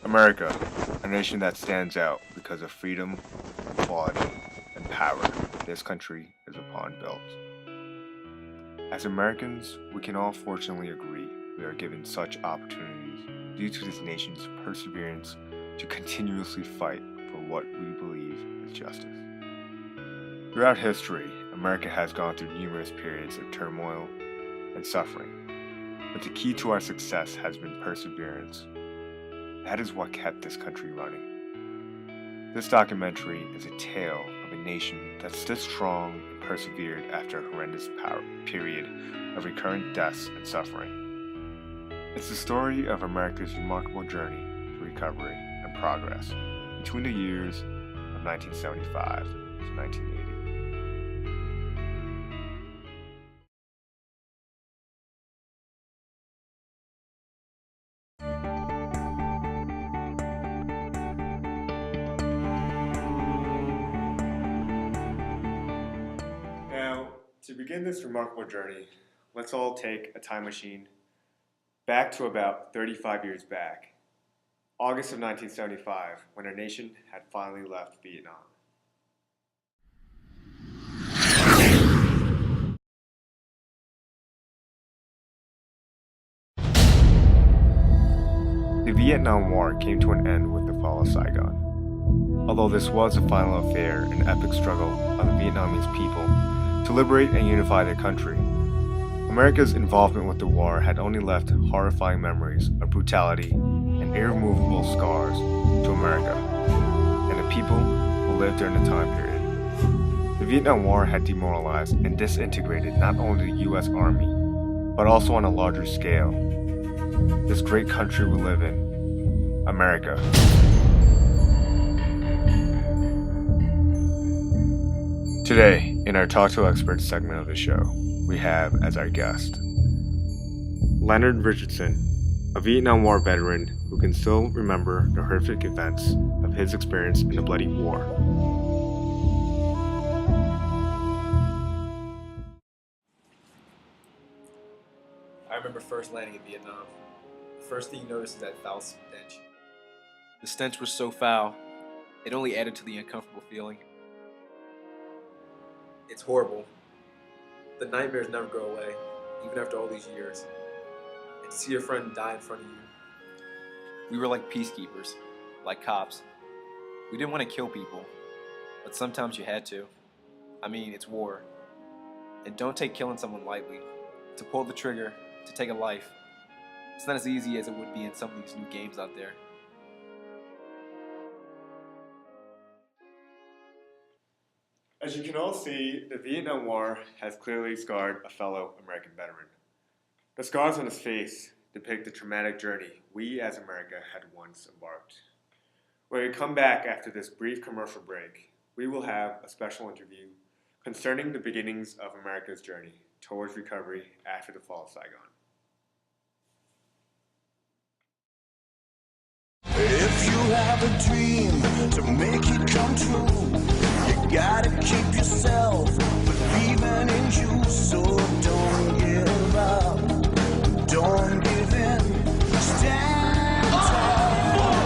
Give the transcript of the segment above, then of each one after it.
America, a nation that stands out because of freedom, equality, and power this country is upon built. As Americans, we can all fortunately agree we are given such opportunities due to this nation's perseverance to continuously fight for what we believe is justice. Throughout history, America has gone through numerous periods of turmoil and suffering, but the key to our success has been perseverance. That is what kept this country running. This documentary is a tale of a nation that stood strong and persevered after a horrendous period of recurrent deaths and suffering. It's the story of America's remarkable journey to recovery and progress between the years of 1975 to 1980. To begin this remarkable journey, let's all take a time machine back to about 35 years back, August of 1975, when our nation had finally left Vietnam. The Vietnam War came to an end with the Fall of Saigon. Although this was a final affair and epic struggle of the Vietnamese people to liberate and unify their country, America's involvement with the war had only left horrifying memories of brutality and irremovable scars to America and the people who lived during the time period. The Vietnam War had demoralized and disintegrated not only the U.S. Army, but also on a larger scale, this great country we live in, America. Today, in our Talk to Experts segment of the show, we have as our guest Leonard Richardson, a Vietnam War veteran who can still remember the horrific events of his experience in the bloody war. I remember first landing in Vietnam. The first thing you notice is that foul stench. The stench was so foul, it only added to the uncomfortable feeling. It's horrible. The nightmares never go away, even after all these years. And to see your friend die in front of you. We were like peacekeepers, like cops. We didn't want to kill people, but sometimes you had to. I mean, it's war. And don't take killing someone lightly. To pull the trigger, to take a life, it's not as easy as it would be in some of these new games out there. As you can all see, the Vietnam War has clearly scarred a fellow American veteran. The scars on his face depict the traumatic journey we as America had once embarked. When we come back after this brief commercial break, we will have a special interview concerning the beginnings of America's journey towards recovery after the Fall of Saigon. If you have a dream to make it come true, you gotta keep yourself believing in you. So don't give up, don't give in, stand tall,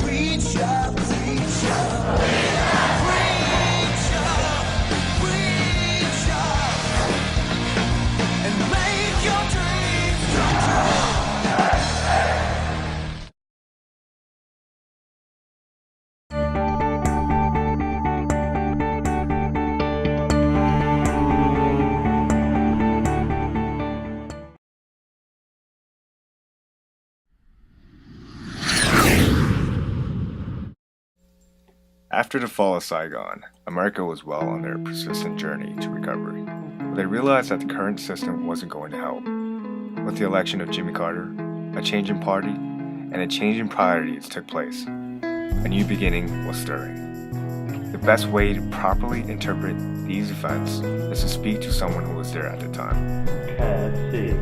reach up, reach up, reach up, reach up, and make your dreams come true. After the Fall of Saigon, America was well on their persistent journey to recovery, but they realized that the current system wasn't going to help. With the election of Jimmy Carter, a change in party, and a change in priorities took place. A new beginning was stirring. The best way to properly interpret these events is to speak to someone who was there at the time. Okay, let's see.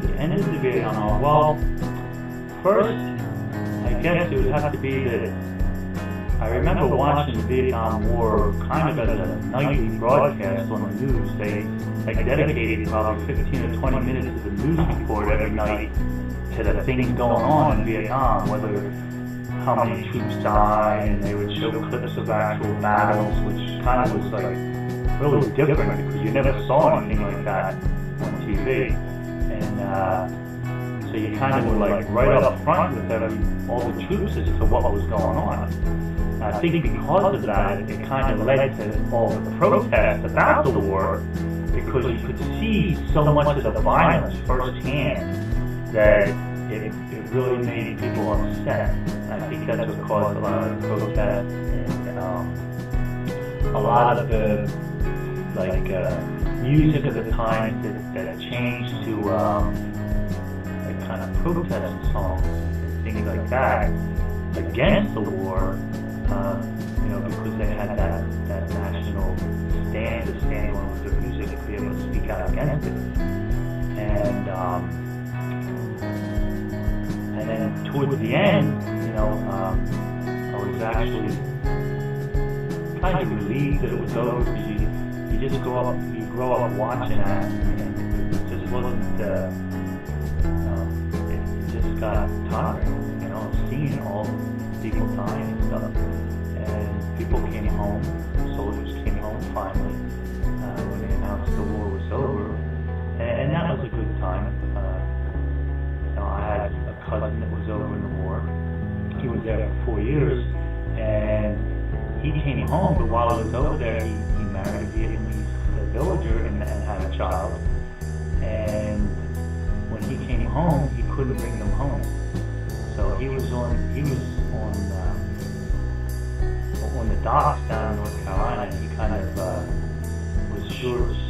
The end of the Vietnam War. Well, first, I guess it would have to be that I remember watching the Vietnam War kind of as a nightly broadcast on the news. They dedicated probably 15 or 20 minutes to the news report every night, to the things going on in Vietnam, whether how many troops died, and they would show clips of actual battles, which kind of was like really different because you never saw anything like that on TV. And so you kind of were like right up front with all the troops as to what was going on. And I think because of that, it kind of led to all the protests about the war, because you could see so much of the violence firsthand that it really made people upset. And I think that's what caused a lot of the protests, and a lot of the music of the time that changed to kind of protest songs and things like that against the war, because they had that national stand to stand on with their music to be able to speak out against it. And then towards the end, I was actually kind of relieved that it was over, because you just grow up watching that, and it just wasn't, it just got tiring, seeing all the people dying and stuff. And people came home, soldiers came home finally, when they announced the war was over, and that was a good time. I had a cousin that was over in the war. He was there for 4 years, and he came home, but while he was over there, he married a Vietnamese villager and had a child. And when he came home, he couldn't bring them home. So he was on the docks down in North Carolina, and he kind of was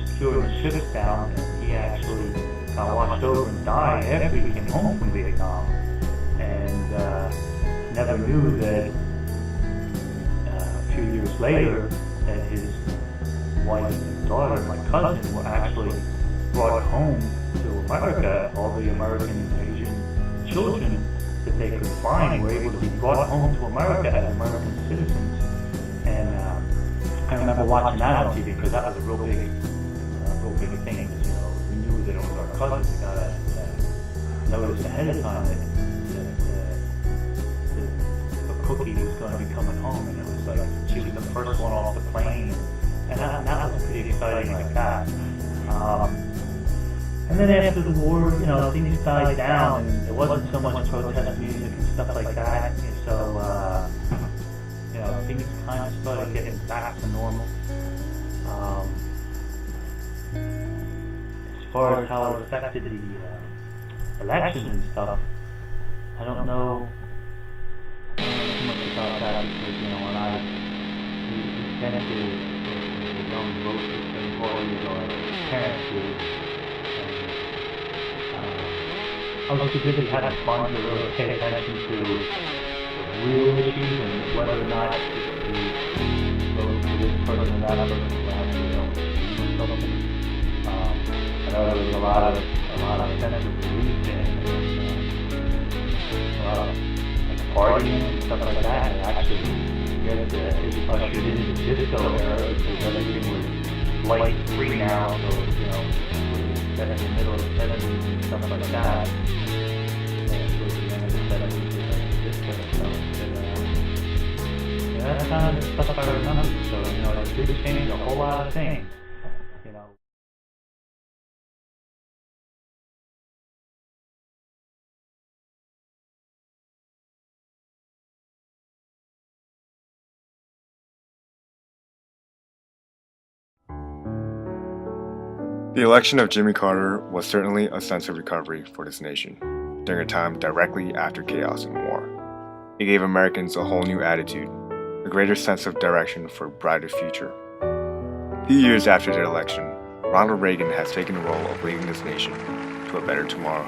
securing the ships down, and he actually got washed over and died after he came home from Vietnam. And never knew that a few years later that his wife and daughter, my cousin, were actually brought home to America. All the American Asian children that they could find were able to be brought home to America as American citizens. And I remember watching that on TV, because that was a real big thing. We knew that it was our cousin. We got to notice ahead of time that the cookie was going to be coming home, and it was like she was the first one off the plane, and that was pretty exciting like that. And then after the war, things died down, and there wasn't so much protest music and stuff like that. And so, things kind of started getting back to normal. As far as how it affected the elections and stuff, I don't know too much about that, because when we tend to young voters and employees or parents do. I was too busy having fun to really pay attention to the real issues and whether or not we vote for this person or that person will actually do something. I know there was a lot of sense of relief and a lot of partying and stuff like that. And actually, it ushered in the disco era, because everything was light free now. So in the middle of the 70s and stuff like that. That's kind of the stuff I remember. So, it did change a whole lot of things. The election of Jimmy Carter was certainly a sense of recovery for this nation during a time directly after chaos and war. It gave Americans a whole new attitude, a greater sense of direction for a brighter future. A few years after the election, Ronald Reagan has taken the role of leading this nation to a better tomorrow.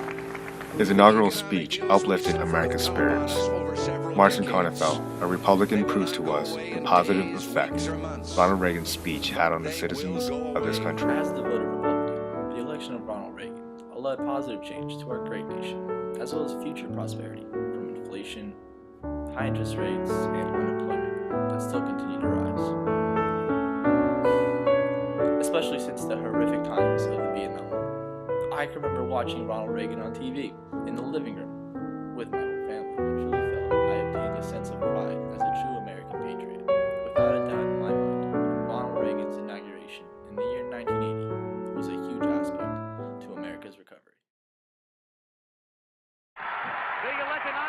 His inaugural speech uplifted America's spirits. Marcin Konefal, a Republican, proves to us the positive effect Ronald Reagan's speech had on the citizens of this country. As the voted Republican, the election of Ronald Reagan allowed positive change to our great nation, as well as future prosperity from inflation, high interest rates, and unemployment that still continue to rise. Especially since the horrific times of the Vietnam War. I can remember watching Ronald Reagan on TV in the living room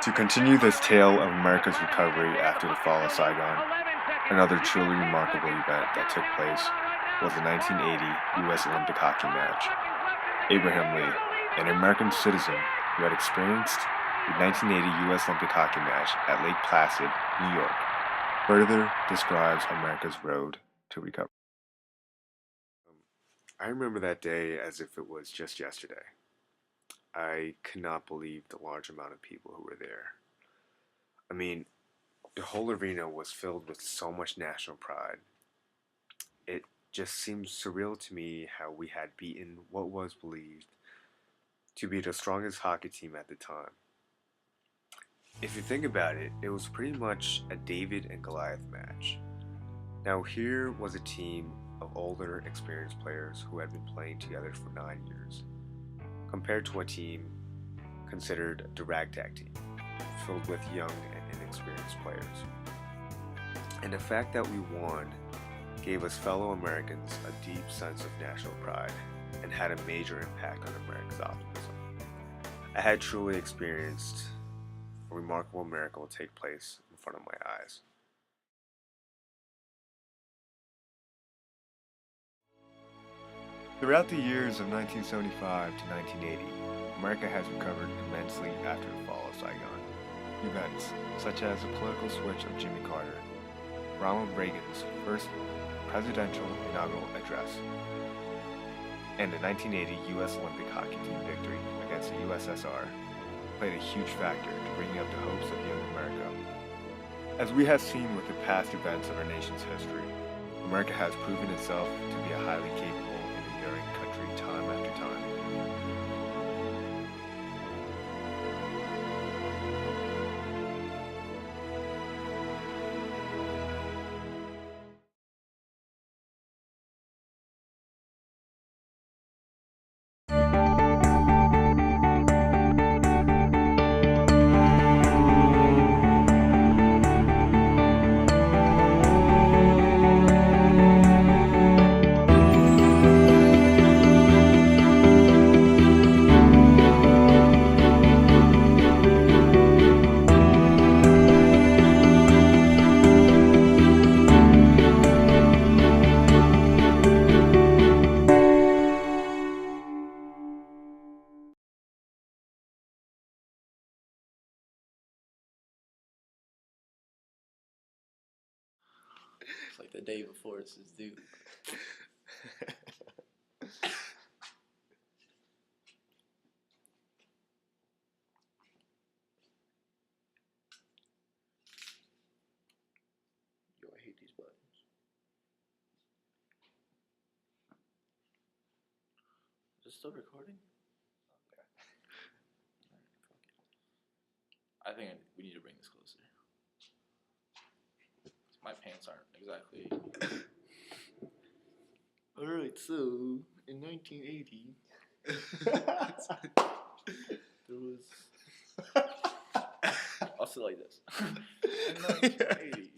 To continue this tale of America's recovery after the fall of Saigon, another truly remarkable event that took place was the 1980 U.S. Olympic hockey match. Abraham Lee, an American citizen who had experienced the 1980 U.S. Olympic hockey match at Lake Placid, New York, further describes America's road to recovery. I remember that day as if it was just yesterday. I could not believe the large amount of people who were there. I mean, the whole arena was filled with so much national pride. It just seemed surreal to me how we had beaten what was believed to be the strongest hockey team at the time. If you think about it, it was pretty much a David and Goliath match. Now here was a team of older, experienced players who had been playing together for 9 years, compared to a team considered the ragtag team, filled with young and inexperienced players. And the fact that we won gave us fellow Americans a deep sense of national pride and had a major impact on America's optimism. I had truly experienced a remarkable miracle take place in front of my eyes. Throughout the years of 1975 to 1980, America has recovered immensely after the fall of Saigon. Events such as the political switch of Jimmy Carter, Ronald Reagan's first presidential inaugural address, and the 1980 U.S. Olympic hockey team victory against the USSR played a huge factor to bringing up the hopes of young America. As we have seen with the past events of our nation's history, America has proven itself to be a highly capable and enduring country time after time. It's like the day before it's his due. Yo, I hate these buttons. Is it still recording? Okay. I think we need to bring this closer. My pants aren't exactly. Alright, so in 1980, there was. I'll say it like this. In 1980,